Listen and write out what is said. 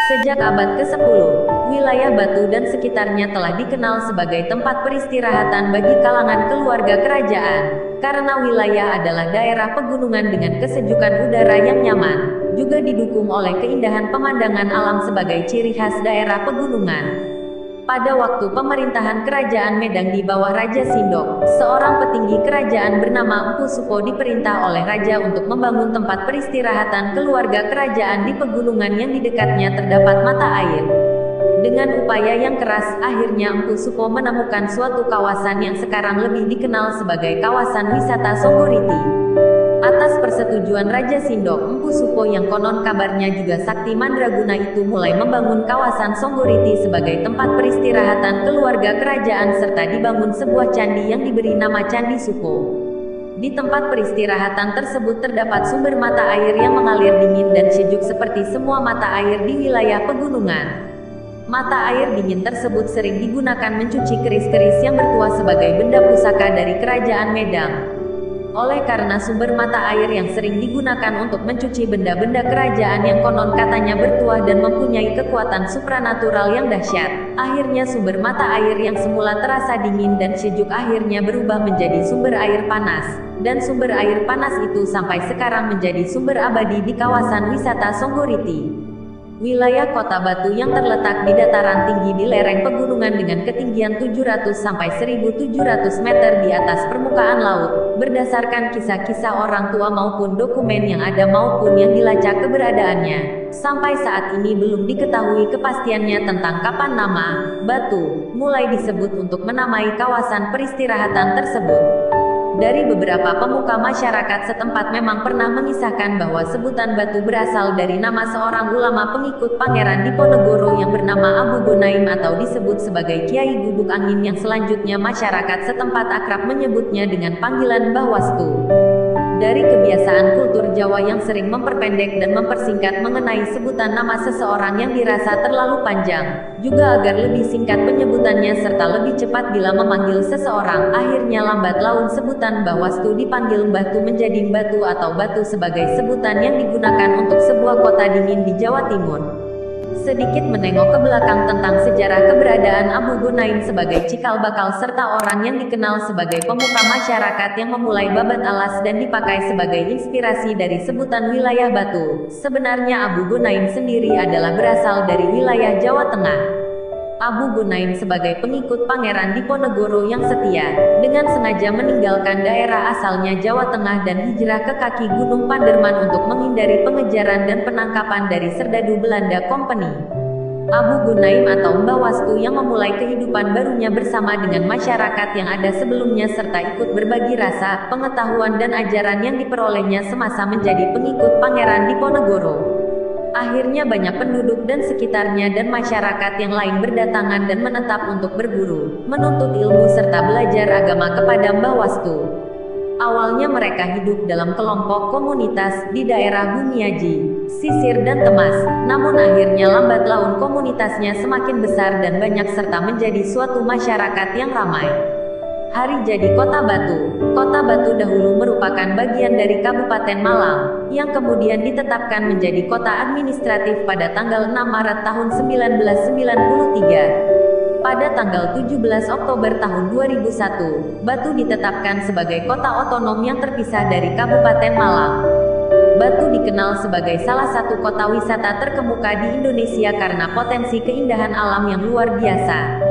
Sejak abad ke-10, wilayah Batu dan sekitarnya telah dikenal sebagai tempat peristirahatan bagi kalangan keluarga kerajaan. Karena wilayah adalah daerah pegunungan dengan kesejukan udara yang nyaman, juga didukung oleh keindahan pemandangan alam sebagai ciri khas daerah pegunungan. Pada waktu pemerintahan Kerajaan Medang di bawah Raja Sindok, seorang petinggi kerajaan bernama Empu Supo diperintah oleh raja untuk membangun tempat peristirahatan keluarga kerajaan di pegunungan yang di dekatnya terdapat mata air. Dengan upaya yang keras, akhirnya Empu Supo menemukan suatu kawasan yang sekarang lebih dikenal sebagai kawasan wisata Songgoriti. Atas persetujuan Raja Sindok, Empu Supo yang konon kabarnya juga sakti mandraguna itu mulai membangun kawasan Songgoriti sebagai tempat peristirahatan keluarga kerajaan serta dibangun sebuah candi yang diberi nama Candi Supo. Di tempat peristirahatan tersebut terdapat sumber mata air yang mengalir dingin dan sejuk seperti semua mata air di wilayah pegunungan. Mata air dingin tersebut sering digunakan mencuci keris-keris yang bertuah sebagai benda pusaka dari Kerajaan Medang. Oleh karena sumber mata air yang sering digunakan untuk mencuci benda-benda kerajaan yang konon katanya bertuah dan mempunyai kekuatan supranatural yang dahsyat, akhirnya sumber mata air yang semula terasa dingin dan sejuk akhirnya berubah menjadi sumber air panas. Dan sumber air panas itu sampai sekarang menjadi sumber abadi di kawasan wisata Songgoriti. Wilayah Kota Batu yang terletak di dataran tinggi di lereng pegunungan dengan ketinggian 700 sampai 1700 meter di atas permukaan laut, berdasarkan kisah-kisah orang tua maupun dokumen yang ada maupun yang dilacak keberadaannya. Sampai saat ini belum diketahui kepastiannya tentang kapan nama Batu mulai disebut untuk menamai kawasan peristirahatan tersebut. Dari beberapa pemuka masyarakat setempat memang pernah mengisahkan bahwa sebutan Batu berasal dari nama seorang ulama pengikut Pangeran Diponegoro yang bernama Abu Gonaim atau disebut sebagai Kiai Gubuk Angin yang selanjutnya masyarakat setempat akrab menyebutnya dengan panggilan Mbah Wastu. Dari kebiasaan kultur Jawa yang sering memperpendek dan mempersingkat mengenai sebutan nama seseorang yang dirasa terlalu panjang, juga agar lebih singkat penyebutannya serta lebih cepat bila memanggil seseorang, akhirnya lambat laun sebutan Mbah Wastu dipanggil Batu menjadi Batu atau Batu sebagai sebutan yang digunakan untuk sebuah kota dingin di Jawa Timur. Sedikit menengok ke belakang tentang sejarah keberadaan Abu Gonaim sebagai cikal bakal serta orang yang dikenal sebagai pemuka masyarakat yang memulai babat alas dan dipakai sebagai inspirasi dari sebutan wilayah Batu. Sebenarnya Abu Gonaim sendiri adalah berasal dari wilayah Jawa Tengah. Abu Gonaim sebagai pengikut Pangeran Diponegoro yang setia, dengan sengaja meninggalkan daerah asalnya Jawa Tengah dan hijrah ke kaki Gunung Panderman untuk menghindari pengejaran dan penangkapan dari serdadu Belanda Company. Abu Gonaim atau Mbah Wastu yang memulai kehidupan barunya bersama dengan masyarakat yang ada sebelumnya serta ikut berbagi rasa, pengetahuan dan ajaran yang diperolehnya semasa menjadi pengikut Pangeran Diponegoro. Akhirnya banyak penduduk dan sekitarnya dan masyarakat yang lain berdatangan dan menetap untuk berguru, menuntut ilmu serta belajar agama kepada Mbah Wastu. Awalnya mereka hidup dalam kelompok komunitas di daerah Bumiaji, Sisir dan Temas, namun akhirnya lambat laun komunitasnya semakin besar dan banyak serta menjadi suatu masyarakat yang ramai. Hari jadi Kota Batu. Kota Batu dahulu merupakan bagian dari Kabupaten Malang, yang kemudian ditetapkan menjadi kota administratif pada tanggal 6 Maret tahun 1993. Pada tanggal 17 Oktober tahun 2001, Batu ditetapkan sebagai kota otonom yang terpisah dari Kabupaten Malang. Batu dikenal sebagai salah satu kota wisata terkemuka di Indonesia karena potensi keindahan alam yang luar biasa.